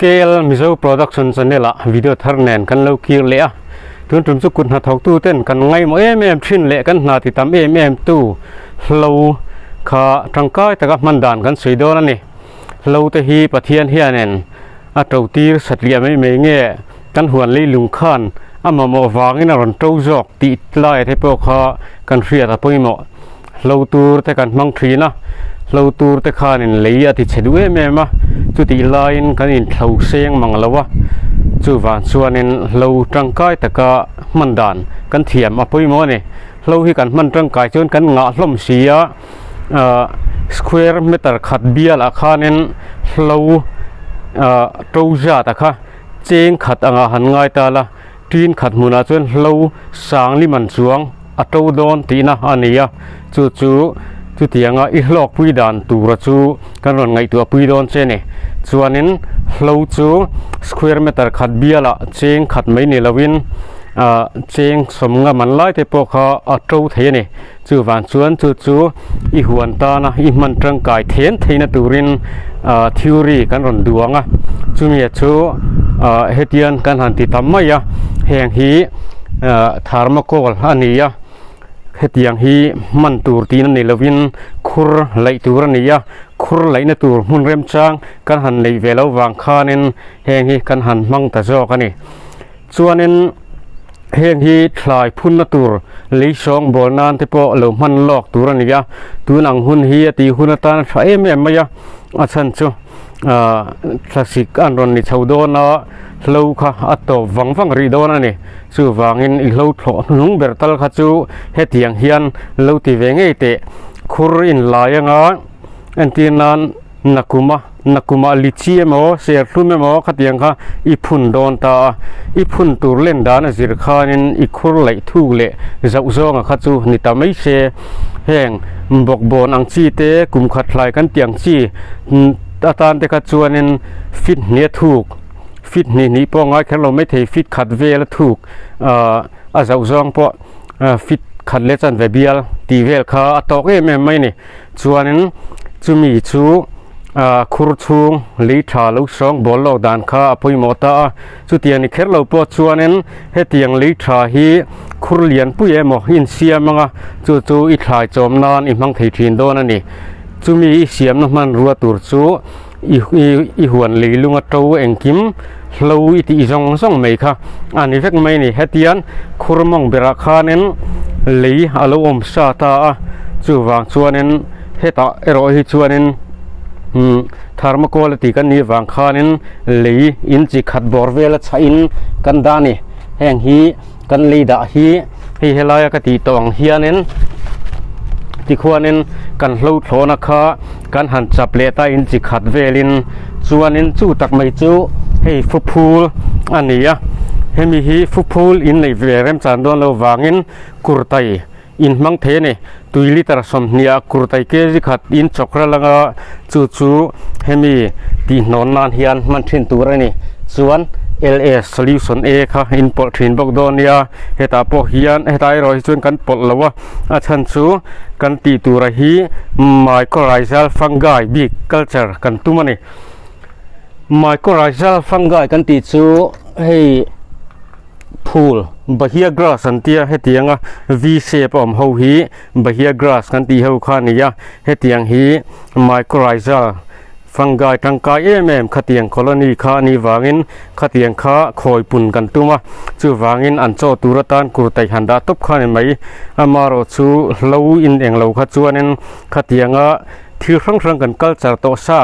scale miso production channel a video thar nen kan lo kir le a tun tum chu kun ha thok tu ten kan ngai mo em thin le kan na ti tam em tu lo kha tangkai taka mandan kan suidon ani lo te hi pathian hianen a to tir satlia mai me nge kan huan le lung khan ama mo wangin a ron to jok ti tlai the po kha kan ria ta poimo lo tur te kan mang thina lo tur te khanin leia ti chedu em a chu ti line kan in thau seng manglawa chu wan chuanin lo tangkai taka mandan kan thiam a poimo ni lo hi kan man tangkai chon kan nga hlom sia square meter khat bial a khanin lo to ja ta kha cheng khat anga han ngai ta la tin khat muna chon lo sang li man chuang a to don tina ania chu tianga I hlok pui dan tura chu kan ron ngai tu pui don che ne chuanin lo chu square meter khat biala cheng khat mai ni lawin cheng somnga man lai te po kha a to the ni chu wan chuan chu I huan ta na I man tang kai then theina turin theory kan ron duanga chumi chu hetian kan han ti tamaya heng hi thermocol ania hetiang hi man tur tin ni lovin khur lai tur ania khur lai na tur mun rem chang kan han lei velo wang khanin heng hi kan han mang ta zo kani chuanin heng hi thlai phun na tur lei song bol nan te po lo man lok tur ania tunang hun hi ti hunata tha em maya achan chu classic an ron ni chhodo na lo kha ato wang ri don ani chu wangin I lo thlo nung bertal kha chu hetiang hian lo ti venge te khur in layanga antinan nakuma lichi mo ser thume mo khatiang kha I phun don ta I phun tur len dan azir khanin I khur lai thu le zau zonga kha chu ni ta mai se heng bok bon ang chi te kum khat lai kan tiang chi atan te kha chuanin fit ne thuk fit ni po ngai khelo mai thei fit khat vel thuk a zau zong po fit khat le chan ve bial ti vel kha atok em mai ni chuanin chumi chu khur chung li tha lo song bol lo dan kha apoi mota chu tiani kherlo po chuanin he tiang li tha hi khur lian pu emo in siamanga chu I thlai chom nan I mang thei thin don ani chumi siam na man ruwa tur chu I huan li lunga to engkim lo I ti zong mai kha ani vek mai ni hetian khurmong bera khanen lei alo om sa ta chu wang chuanin heta ero hi chuanin thermocol ti kan ni wang khanin lei in chi khat bor vela chain kan dani heng hi kan leida hi helaya ka ti tong hianen ti khuanin kan hlo thlona kha kan han chap le ta in chi khat velin chuanin chu tak mai chu hei fuphul ania hemi hi fuphul in nei verem chan don lo wangin kurtai in mang the ne 2 liter somnia kurtai ke ji khat in chokra langa chu hemi ti non nan hian man thin tur ani chuan LS solution A kha in pol thin bok donia heta po hian hetai roi chun kan pol lawa a chan chu kan ti tura hi mycorrhizal fungi big culture kan tumani mycorrhizal fungi kan ti chu hei phul bahia grass antia hetianga v shape om ho hi bahia grass kan ti ho khania hetiang hi mycorrhizal fungi tangkai em khatiang colony kha ni wangin khatiang kha khoi pun kan tuma chu wangin an cho turatan kurtai handa top khane mai amaro chu lo in eng lo kha chuanin khatianga thir rang kan culture to sa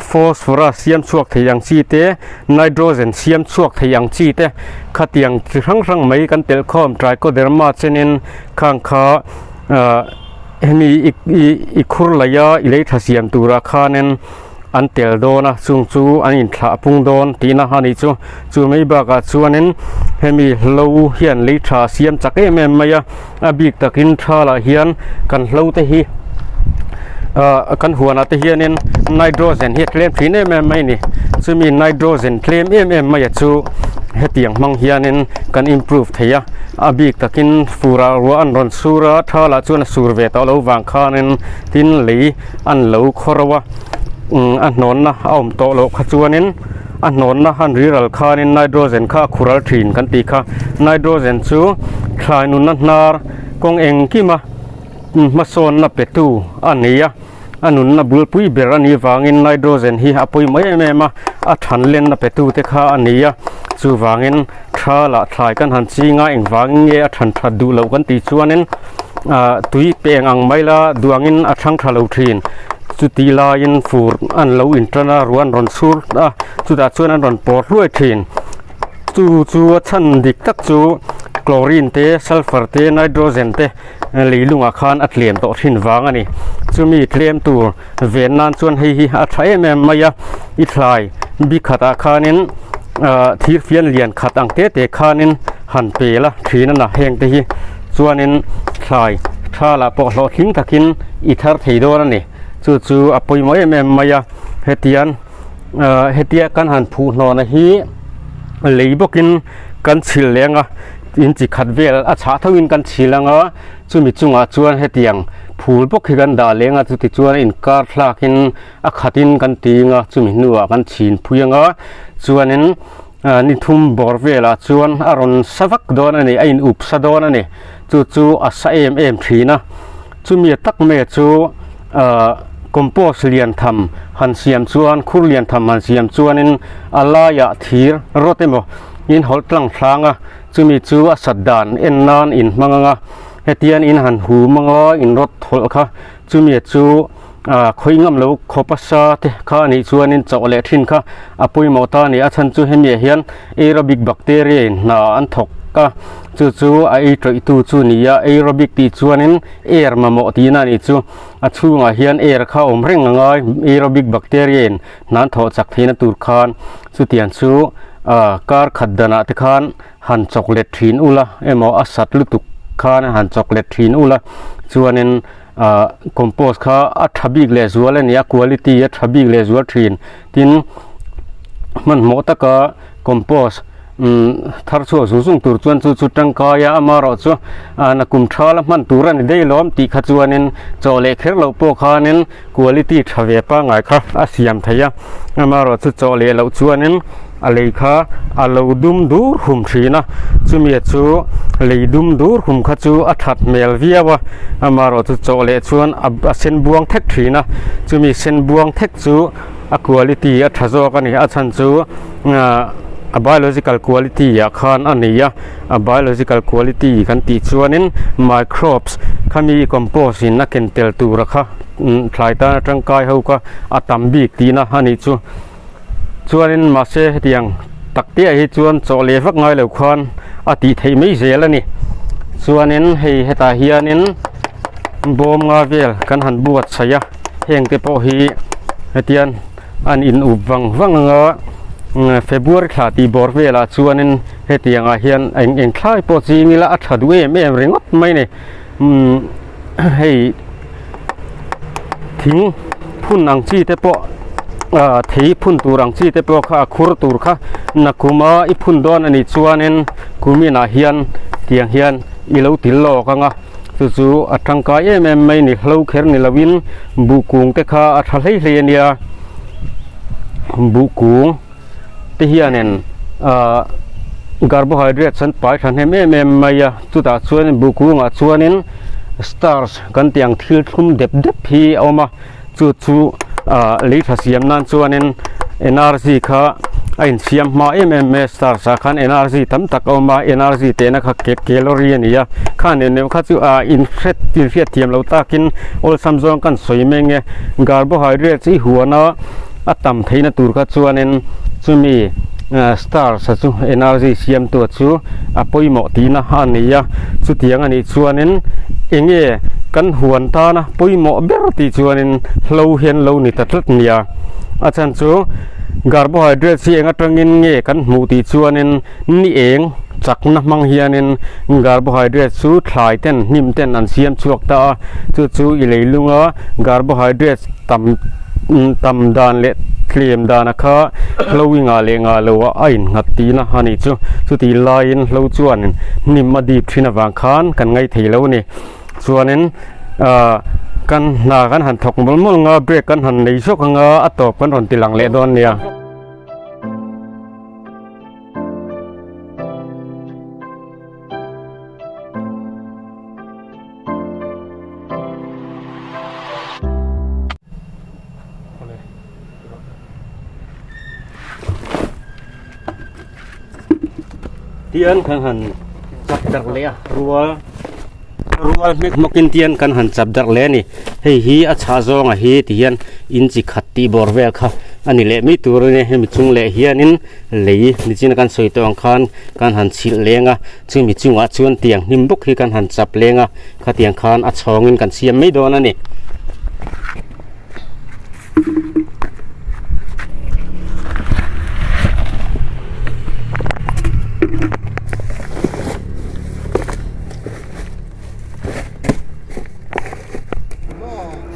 phosphorus siam chuak theyang chi te nitrogen siam chuak theyang chi te khatiang rang mai kan tel khom trichoderma chenin khang kha hemi I khur laya ilei thasiam tura khanen an tel dona chung chu an in thla pung don tina hani chu mai ba ka chuanin hemi lo hian lei tha siam chake em maya abik takin thala hian kan hlo te hi kan huana te hianin nitrogen hi claim thin em mai ni chumi nitrogen claim em mai chu hetiang mang hianin kan improve theya abik takin fura ro an ron sura thala chuna surve to lo wang khanin tin lei an lo khorwa อันนนนะเอาโตโลขจวนินอันนนนะฮันริรัลคานินไนโตรเจนค่าคุรัลทีนกันตีค่ะไนโตรเจนซูคลายนุนนันารกงเองกี่มาโซนนับเป็ดตูอันนี้อันนุนนับบุลปุยเบรันยี่วางินไนโตรเจนฮีอปุยไม่แม่มาอัดหันเล่นนับเป็ดตูเตค่ะอันนี้จูวางินทราละทายกันหันซีง่ายเองวางินเยอัดหันทัดดูเหล่ากันตีจวนินตุยเปียงอังไม่ละดวงอินอัดช่างทะเลทีนจุดตีลายินฟูร์อันเหล่าอินทรนาร้วนรอนสูร์จุดอาชวนอันรอนปอดรวยทีนจูชันดิกตักจูคลอรีนเตซัลเฟอร์เตไนโตรเจนเตลีลุงอาคารอัดเลียมต่อทินวางอันนี้จูมีเคลมตัวเวียนนานชวนให้อัดใช้แม่มายาอิทลายบิขัดอาคารนินทีเฟียนเลียนขัดอังเตเตคานินหันเปละทีนั่นนะเฮงเตฮีชวนนินทลายถ้าละปอกหลอดทิ้งตะกินอิทาร์ทีโดนั่นนี่จู่อปุยมอยแม่มายาเฮตียกันหันผูนอนฮีเลยบอกกินกันชิลเลงอินจิขัดเวลอาชาทวินกันชิลเลงจู่มีจุงอาจวนเฮตียงผูลบอกกันด่าเลงจู่ติจวนอินการพลากินอาขัดินกันตีงจู่มีนัวกันชินพุยงจวนนินนิทุมบอร์เวลจวนอารอนสวักโดนนี่ไอ้อุปสะโดนนี่จู่อาศัยทีนะจู่มีตักเมจู่คอมโพสเลียนทำหันเสียมจวนคุเลียนทำหันเสียมจวนนินอลายะทีร์รถเต็มอินหดตั้งทางจู่มีจู่สัดดานอินนานอินมังเฮตียนอินหันหูมังอินรถหดค่ะจู่มีจู่คอยงำลูกขบษาเตะข้านี่ชวนนินเจาะเล็ทินค่ะอปุยมอตานี่อาจารย์จู่เห็นเฮียนเอโรบิกแบคทีเรียน่าอันทกก็จู่ไอตรตูจู่นี่เอโรบิกตีชวนนินเอร์มาหมดทีนั่นนี่จู่จู่งาเฮียนเอร์เข้าเร่งง่ายเอโรบิกแบคทีเรียนนั้นทอจากที่นั่นตูร์คานจู่เตียนจู่การขัดดนาติคานหันช็อกโกแลตทินอุละหมออัศลุตุคานหันช็อกโกแลตทินอุละชวนนินคอมโพสค่ะอัฐบิกเลซัวเลยเนี่ยคุณภาพอัฐบิกเลซัวทีนทินมันหมดตะกะคอมโพสทาร์ชัวสูงตัวจวนจุดตั้งกายามารอชัวนักกุมชาลมันตัวรันได้ล้อมตีขจวนินจอเล็กเฮร์เราโปคานินคุณภาพทวีปะไงค่ะอาเซียมไทยอามารอชัวจอเล็กเราจวนินอะไรค่ะอาลูดุมดูร์หุมชีนะจุมีชัวเลยดุมดูร์หุมขจูอัฐัดเมลวิาวะอามารอชัวจอเล็กชวนเส้นบวงเทคทีนะจุมีเส้นบวงเทคจูคุณภาพอัฐัดโจกันนี่อาชันจูbiological quality ขันอันนี้biological quality กันติดชวนิน microbes ขามี compost นักเก็นเตลตัวค่ะคลายตาร่างกายเขาก็อัตมบิกตีนะฮันนี่ชวนินมาเสียที่ยังตักเตี้ยให้ชวนโจเลฟักง่ายเหลวขันอติไทยไม่เสียแล้วนี่ชวนินให้ตาเฮียนินบอมงาเวลกันหันบวชใช่ยะเฮงเตปอฮีให้เตียนอันอินอุบวังงาเฟบรุขาตีบอร์เวลาชวนินเฮตียงอาเฮียนเองคล้ายโปรจีนี่ละอัฐด้วยไม่เริงไม่เนี่ยให้ทิ้งพุ่นอังจีเตปอทีพุ่นตูรังจีเตปอค่ะคุรตูร์ค่ะนักคุมาอีพุ่นดอนอันนี้ชวนินคุมีนาเฮียนเตียงเฮียนอีเลวติลโลกังจู่อัฐังกายไม่นี่เลวเขรนี่ละวินบุกุงเตค่ะอัฐเลยเรียนเนี่ยบุกุงที่เฮียนคาร์โบไฮเดรตสันไปทันให้ไม่จุดอาชวนบุกุงอาชวนินสตาร์สกันเตียงทิลทุ่มเด็บพีเอามาจู่ลิทเซียมนั่นชวนินenergyค่ะไอ้เซียมมาสตาร์สขัน energy ตั้มตักเอามา energy เตนะค่ะเก็บแคลอรี่นี่ขันเนี่ยเขาจู่อินเฟตเทียมเราตากินออลซัมซองกันสวยเมงเงคาร์โบไฮเดรตที่หัวนะอัตมที่นั่นตัวก็ชวนินจู่มีสตาร์สจู่ energy เสียมตัวจู่ปุยหมอตีนะฮันนี่จู่เตียงอันนี้ชวนินเองกันหวนตานะปุยหมอเบรตีชวนินเราเห็นเรานี่ตัดเนี่ยอาจารย์จู่คาร์โบไฮเดรตเสียงตรงนี้กันหมูตีชวนินนี่เองจากนักมังเฮียนินคาร์โบไฮเดรตจู่คลายเต้นนิ่มเต้นอันเสียมชวกตาจู่อิเลยลุงคาร์โบไฮเดรตตำดานเล็ดเคลียมดานะคะเราวิ่งอะไรงาเราว่าไอ้หัดตีนะฮันนี่จู่ตีลายเราจวนนิ่มมาดีบที่นวางคานกันไงทีเรานี่ส่วนนั้น กันหนากันหันถกมุลงาเบรกกันหันในช่วงงาอัตโตกันหันตีหลังเละดอนเนี่ยที่อันขันหันจับดักเละรัวมิกมกินเตียนกันหันจับดักเละนี่ให้ฮีอัชาจงอ่ะฮีที่อันอินจิขัดตีบอร์เวลค่ะอันนี้เละไม่ตัวเนี่ยให้มิจุงเละฮีอันนี้เลยนี่จีนกันสวยตัวอังคารกันหันชิลเลงอ่ะซึ่งมิจุงอ่ะชวนเตียงนิมบุกให้กันหันจับเลงอ่ะข้าเตียงคานอัชองเงินกันเสียไม่โดนนั่นนี่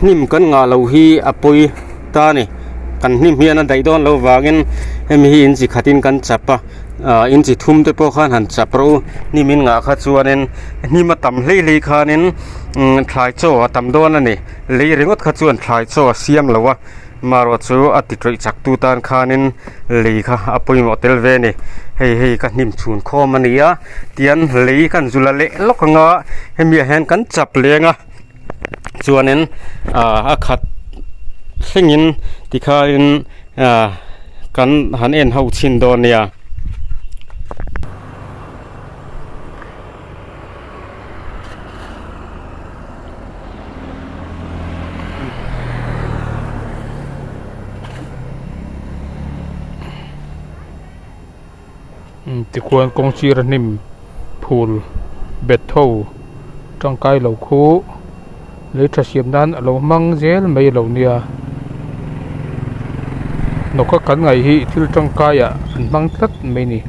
นิ่มกันงาเราฮีอปุยตานี่กันนิ่มเฮียนั่นได้ดอนเราวางินให้มีอินสิขัดินกันจับปะอินสิทุ่มตัวพวกขันหันจับเรานี่มินงาขัดชัวนินนี่มาตำเลยขานินทลายโซ่ตำดอนนั่นนี่เลยเรื่องขัดชวนทลายโซ่เสียมแล้ววะมารวดโซ่อติดจักตูตานขานินเลยค่ะอปุยหมดเตลเวนี่ให้กันนิ่มชูนคอมันนี่อะเตียนเลยกันจุลเละล็อกงาให้มีแหนกันจับเลี้ยงอะส่วนนั้นขัดสิ่งนี้ที่เขากันหันเอ็นเฮาชินโดนเนี่ยที่ควรกงชีรนิมพูลเบทโตจังไกเหล่าคู่เลยจะเสียมนั้นเรามั่งเจลไม่เหล่านี้นกกันไงฮีที่จังไกอ่ะมั่งตัดไม่นี่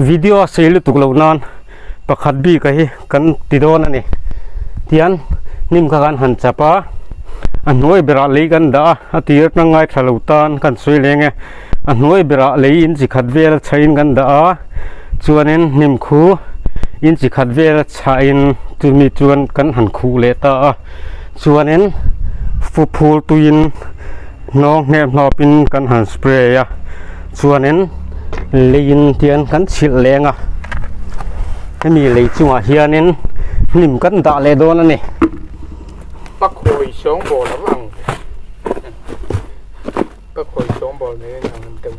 วิดีโอเสียลุตุกเหล่านั้นประคัดบีกันติดโดนนั่นนี่ที่อันนิ่มกันหันจับปะอันน้อยเบราลีกันด่าอันที่ยศนั่งไงทะลุตานกันสวยเลยไงอันน้อยเบราลีอินสิขัดเวลใช้กันด่าชวนนั้นนิ่มคู่อินสิขัดเวลใช้จะมีชวนกันหันคู่เลต้าชวนนั้นฟูพูลตุยินน้องแนบนอปินกันหันสเปรย์ชวนนั้นเลยอินเทียนกันชิลเลงอ่ะให้มีเลยจังหวะเฮียนินนิ่มกันด่าเลยโดนนั่นนี่ปักคุยสองบอลแล้วมั้งปักคุยสองบอลนี่ยังมันตึง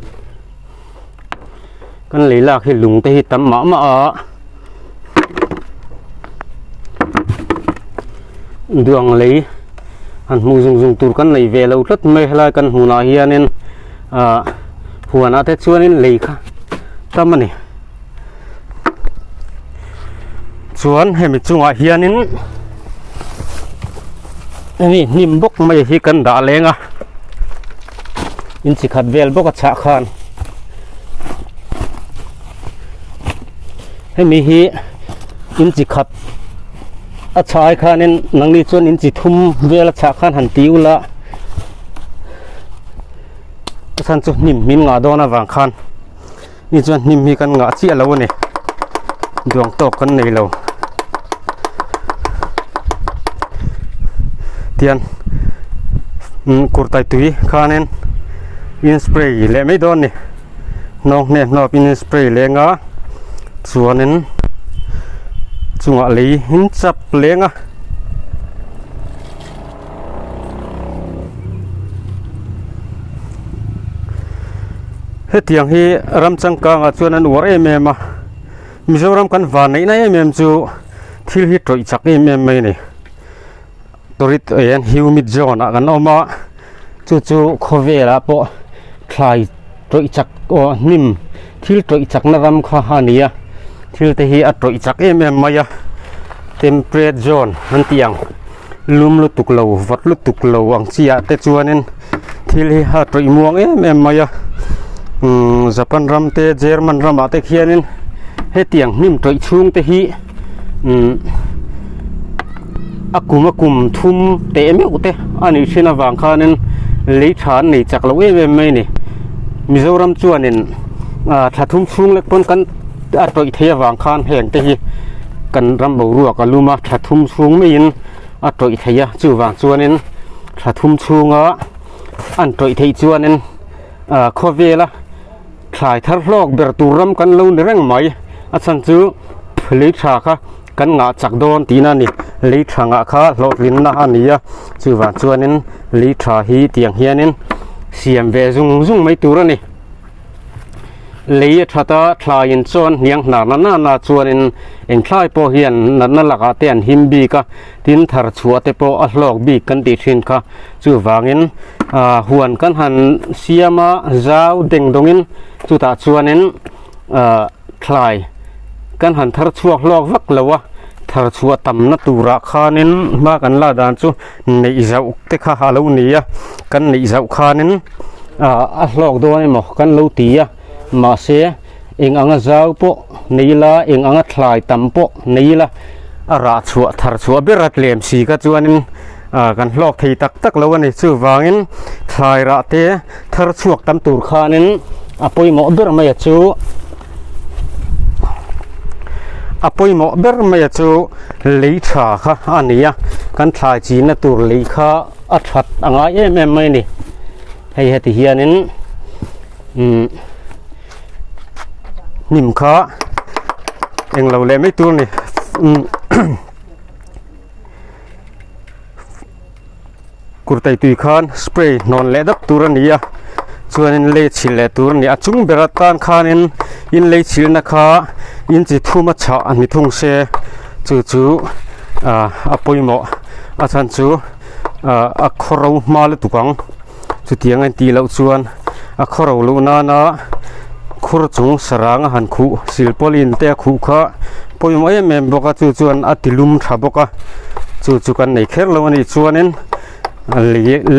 กันเลยลากให้ลุงไปตั้มหมาดวงเลยอันมูซุงตูกันเลยเวลาอุดไม่ให้กันหัวหน้าเฮียนินหัวหน้าเทชวนนินเลยค่ะตั้มมันนี่ส่วนให้มีจังหวะเฮียนินนี่นิ่มบกไม่ที่กันด่าเลงอ่ะอินสิขัดเวลบกฉะคานให้มีฮีอินสิขัดอาชายคานินนังนี้ส่วนอินสิทุ่มเวลฉะคานหันติวละสันจุนิ่มมินงาโดนวางคานนี่ส่วนนิ่มมีกันงาเสียแล้วนี่ดวงตกกันในเราเทียนกุร์ตตุยคานินอินสเปรย์เละไม่โดนนี่น้องเนี่ยนออินสเปรย์เลี้ยงอ่ะส่วนนั้นจังหวะลีหินจับเลี้ยงอ่ะ hết tiếng hi ram chang ka nga chuan an war em a Mizoram kan van nei na em chu thil hi troi chak em mai ni torit en humid zone a kan oma chu khovela po thlai troi chak o nim thil troi chak na ram kha hania thil te hi a troi chak em mai a temperate zone han tiang lum lu tuk lo vat lu tuk lo ang chia te chuanin thil hi ha troi muang em mai a Japan ram te German ram ate khianin he tiang nim troi chung te hi akum thum te me ute ani thina wang khanin lei than nei chak lo em mai ni Mizoram chuanin thathum chung lek pon kan a troi thei wang khan heng te hi kan ram bo ruak aluma thathum chung me in a troi theia chu wang chuanin thathum chunga an troi thei chuanin khovela thlai thar hlok ber turam kan lo ni reng mai a chan chu lei tha kha kan nga chak don tina ni lei thanga kha hlot lin na ania chu wa chuanin lei tha hi tiang hianin siam ve zung mai turani lei thata thlain chon niang na chuanin eng thlai po hian na laka ten himbi ka tin thar chuate po a hlok bi kan ti thin kha chu wangin huan kan han siama zau deng dongin chu ta chuanin thlai kan han thar chuak hlok vak lawa thar chua tam na tura khanin ma kan la dan chu nei zau te kha halo nia kan nei zau khanin a hlok do ai mo kan lo tia ma se eng anga zau po neila eng anga thlai tam po neila ara chua thar chua berat lem si ka chuanin kan hlok thei tak lo ani chu wangin thlai ra te thar chuak tam tur khanin apoi mo ber mai chu apoi mo ber mai chu lei tha kha ania kan thlai chi na tur lei kha a that anga em mai ni hei heti hianin nim kha eng lo le mai tur ni kurtai tui khan spray non le dap turania chuanin le chil le turni achung beratan khanin in le chil na kha in chi thuma cha ani thung se chu apoimo a chan chu a khoro mal tukang chu tiang an ti lo chuan a khoro lu na khur chung sarang han khu silpolin te khu kha poimo em boka chu chuan atilum tha boka chu kan nei kher lo ani chuanin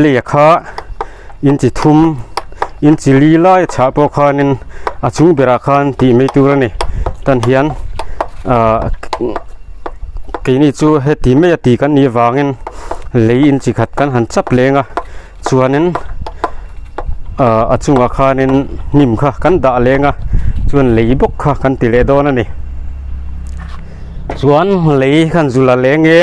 le kha in chi thum in chi li lai cha po khanin achung bera khan ti me turani tan hian keini chu he ti me ti kan ni wangin le in chi khat kan han chap lenga chuanin achunga khanin nim kha kan da lenga chuan lei bok kha kan ti le don ani chuan lei khan zula lenge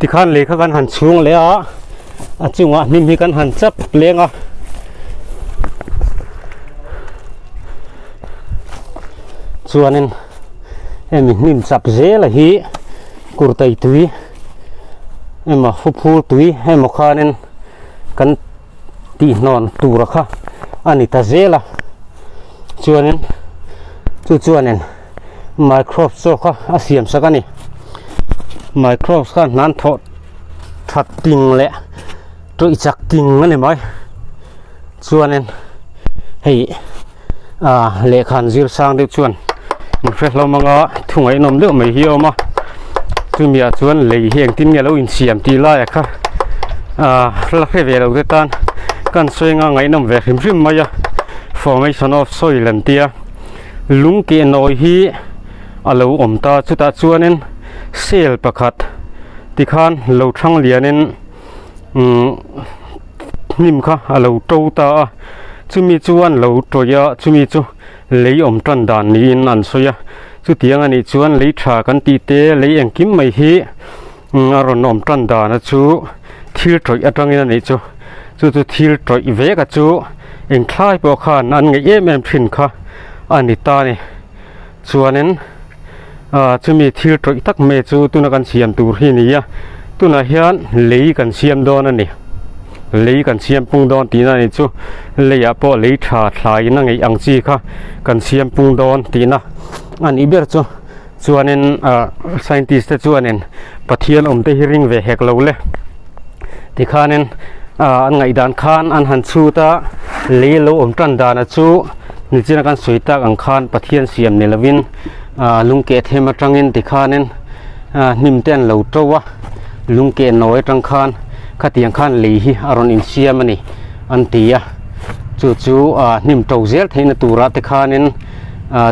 tikhan le kha kan han chung le a chunga nim hi kan han chap lenga chuanin emi nim chap zela hi kurtai tui ema phuphu tui emo khanin kan ti non tura kha อันนี้ตาเจละชวนนั้นชวนนั้นไมโครโซก็อาเซียมสักนี่ไมโครก็นั้นทอดทัดติงแหละตัวอีจักติงนั่นเองไหมชวนนั้นให้เลขันจิรสังเด็กชวนมันเฟรเรามังถุงไอ้นมเลือกไม่เหี่ยวมาจุมีชวนเลยเฮียงตินเงี้ยเราอินเสียมตีไล่ค่ะรักให้เวลาเกิดตานกันสวยงามไงนมเวริมริมมาformation of soil ลันเตียลุงเกนอยฮีเราอมตาชุดตาชวนนั้นเซลประคัดที่ขันเราทั้งเลียนั้นนิมค่ะเราโตตาจุมีชวนเราตัวยาจุมีจูเลยอมตันดานนี้นั่นสวยจุดที่ยังอันนี้ชวนเลยชากันตีเตะเลยยังกิมไม่ฮีอารมณ์อมตันดานจูทิลตรอยอัตรังนี้นี่จูทิลตรอยเวกจูเองคล้ายพวกข้านั่นไงแม่พินค่ะอันนี้ตานี่ชวนนั้นจะมีทิลตรอยตักเมจูตุนักันเสียมตูที่นี่ตุนักเฮียนเลยกันเสียมดอนนั่นนี่เลยกันเสียมปุงดอนตีนั่นนี่จูเลยพอเลยชาทายนั่งไงอังจีค่ะกันเสียมปุงดอนตีนะอันนี้เบอร์ชวนนั้นscientist ชวนนั้นปะเทียนเตฮิริงเวเฮกเราเลยที่ข้านั้นอันไงด้านข้านอันหันชูตาเลี้ยลูตันดานชูนี่จีนักันสวยตาอังคานปะเทียนเสียมเนลวินลุงเกตเฮมาจังอินที่ข้านั้นนิมเต้นเหล่าตัวลุงเกตน้อยจังคานขัดยังคานลีฮีอารอนอินเสียมันนี่อันตีจู่นิมโตเซลที่นตูรัตที่ข้านั้น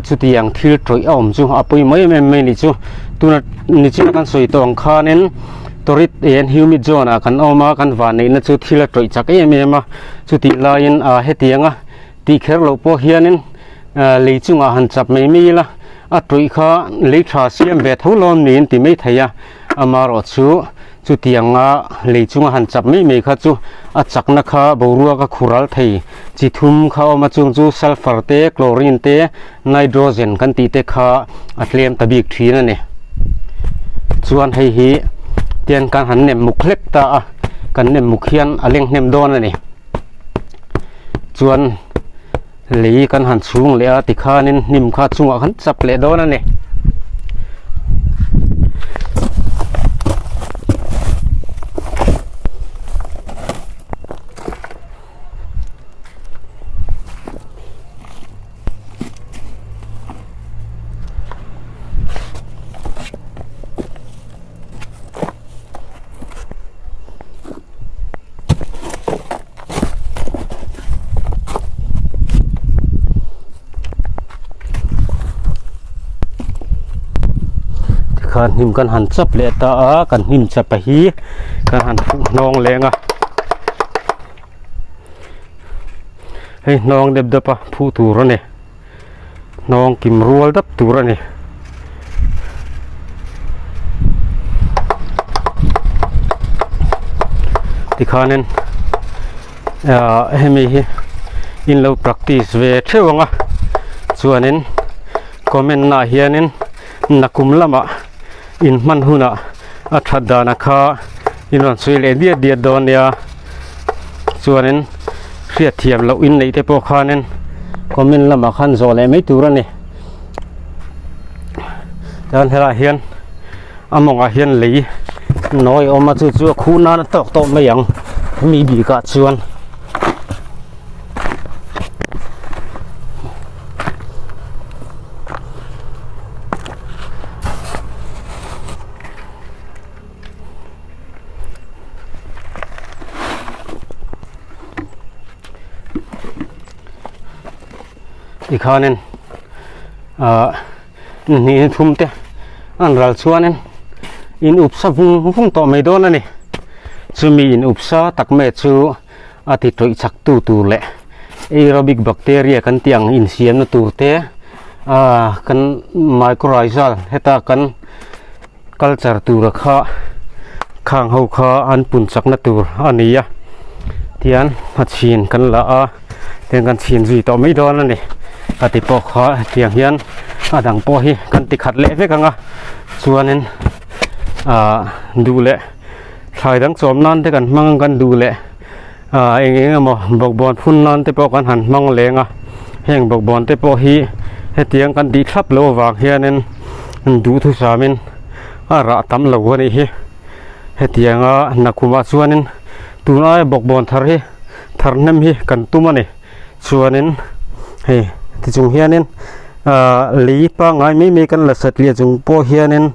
จุดยังทิลตรอยอมจู่อปุยไม่นี่จู่ตัวนี่จีนักันสวยตัวอังคานนั้นตัวริดเอ็นฮิวมิดโจนะกันออกมากันวันนี้นะจุดที่ละตรอยจักเอ็มมาจุดที่ลายินเฮตียงตีเคร์โลโปเฮียนินลีจุงหันจับไม่มีละตรอยข้าลีทราเซียมเบทฮูลอนนี่ที่ไม่ทายมารอจูจุดที่ยังลีจุงหันจับไม่มีข้าจูจักนักข้าบรัวก็ขุรัลไทยจิทุมข้ามาจุงจูซัลฟาร์เตคลอรินเตไนโตรเจนกันตีเตข้าเลียมตะบิกทีนั่นเนี่ยส่วนให้ฮีเตียนการหันเนมมุกเล็กตากันเนมมุกเฮียนเลี้ยงเนมโดนนี่ส่วนหลีกันหันสูงเลยติข้านินนิมข้าสูงขันจับเลยโดนนี่กันหิมกันหันจับเลตากันหิมจับไปฮีกันหันนองแรงเฮ้ยนองเด็บเด็บผู้ตูรนี่นองกิมรัวดับตูรนี่ที่ข้านั้นให้มีอินเรา practice เวทเชื่อว่าส่วนนั้นก็เป็นน่าเฮียนั้นนักคุมละมาอินมันหุนะอัฐดานักข้าอินวันสวยเลยเดียดดอนเนี่ยส่วนนั้นเสียเทียมเราอินในเทปข้านั้นก็เป็นละมาขันโซเลยไม่ตัวนี่ดังนั้นเฮียนมองเฮียนเลยน้อยออกมาจู่ๆคู่นั้นตกไม่ยังมีบีกัดส่วนอีกข้อนึงนี่ทุ่มเตะอันรัลชัวนึงอินอุปสรรคพุ่งต่อไม่โดนนะนี่จะมีอินอุปสรรคตักเมจูอาทิตย์ตัวจักตูเละแอโรบิกแบคทีเรียกันเตียงอินเซียมนตูเตะกันไมโครไรซัลเฮตากันคัลเจอร์ตูระข้าข้างหัวข้าอันปุ่นจักนตูอันนี้เทียนหัดชีนกันละเทียนกันชีนจุยต่อไม่โดนนะนี่อาทิตย์ปอกข้าเทียงเฮียนดังปอฮีกันติขัดเละเวกังส่วนนั้นดูแลชายทั้งสองนั่นที่กันมั่งกันดูแล เองmo bok bon phun nan te po kan han mang lenga heng bok bon te po hi hetiang kan di thlap lo wang hianin du thu samin ra tam lo ni hi hetianga nakuma chuanin tunai bok bon thar hi tharnem hi kan tumani chuanin he ti chung hianin li pa ngai mi kan la sat lia chung po hianin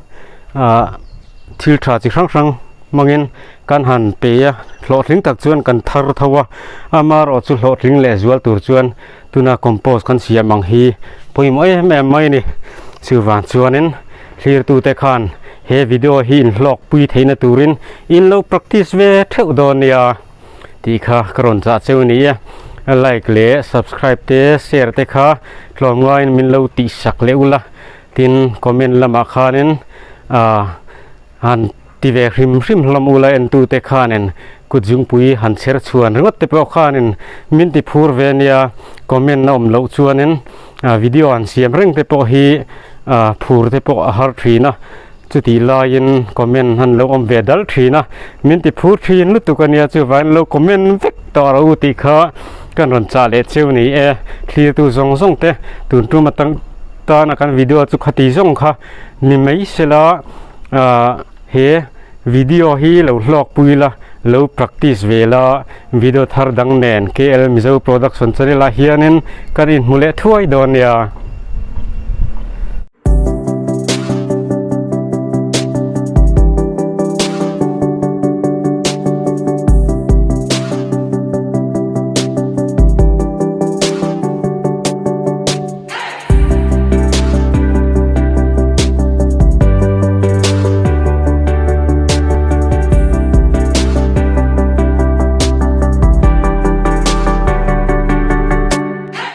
thil tha chi sang mangin kan han pe ya hlotling tak chuan kan thar thawa amar o chu hlotling le zual tur chuan tuna compost kan siam ang hi poimoi mai ni silwan chuanin clear tu te khan he video hi in hlok pui theina turin in lo practice ve theu don ya ti kha karon cha cheu ni ya like le subscribe te share te kha hlomngain min lo ti sak leula tin comment lama khanin han ti ve hrim hlam ula en tu te khanen kujung pui han ser chuan ringot te po khanin min ti phur ve nia comment na om lo chuanin video an siam reng te po hi phur te po har thina chuti lain comment han lo om ve dal thina min ti phur thin lu tu kania chu van lo comment vek to ro ti kha kan ron cha le cheu ni thli tu zong te tun tu matang ta na kan video chu khati zong kha ni mai sela he video hi lo hlok puila lo practice vela video thar dang nen KL Mizo production channel hianin karin mule thuai don ya